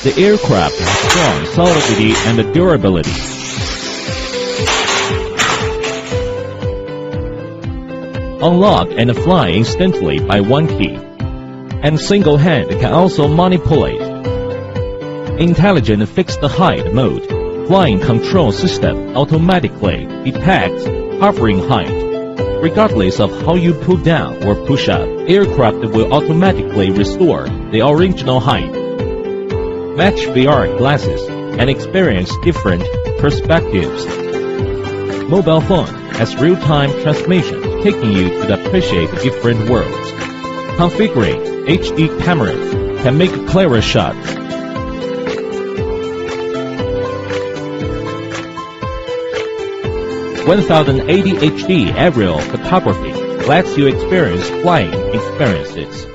The aircraft has strong solidity and durability. Unlock and fly instantly by one key, and single hand can also manipulate. Intelligent fixed height mode. Flying control system automatically detects hovering height. Regardless of how you pull down or push up, aircraft will automatically restore the original height. Match VR glasses and experience different perspectives. Mobile phone has real-time transmission, taking you to appreciate different worlds. Configuring HD cameras can make clearer shots. 1080 HD aerial photography lets you experience flying experiences.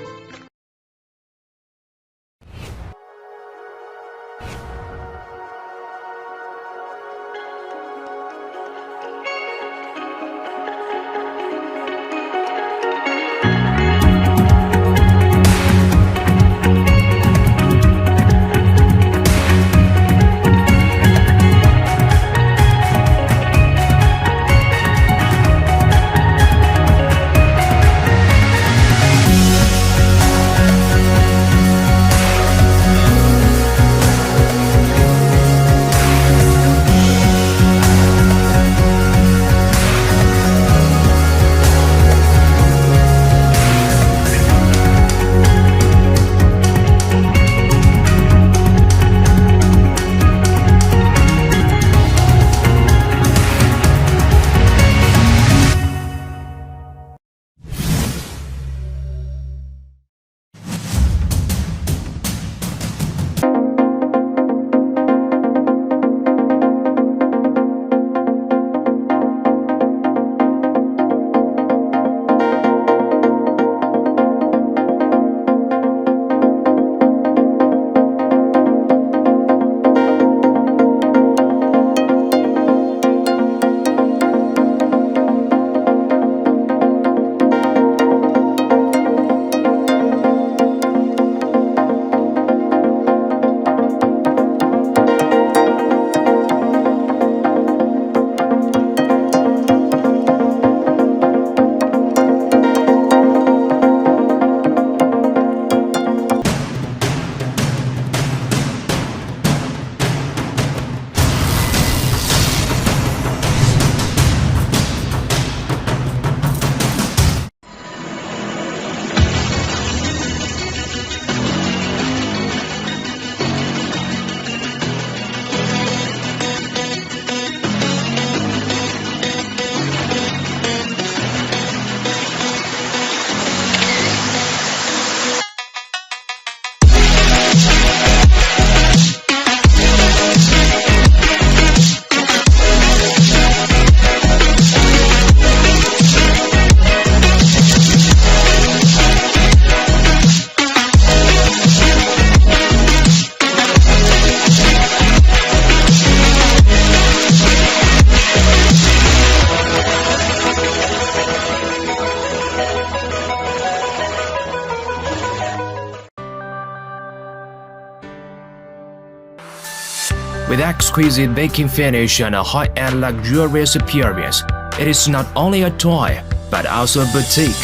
With exquisite baking finish and a high-end luxurious appearance, it is not only a toy, but also a boutique.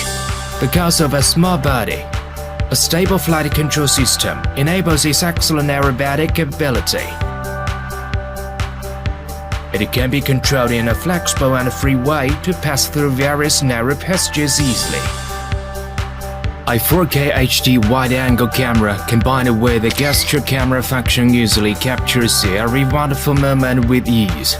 Because of a small body, a stable flight control system enables its excellent aerobatic ability. It can be controlled in a flexible and free way to pass through various narrow passages easily. A 4K HD wide-angle camera combined with a gesture camera function usually captures every wonderful moment with ease.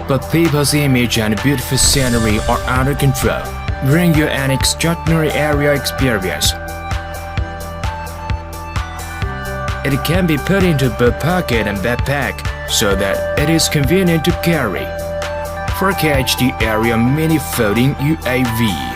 Both people's image and beautiful scenery are under control, bring you an extraordinary aerial experience. It can be put into both pocket and backpack so that it is convenient to carry. 4K HD Aerial Mini Floating UAV.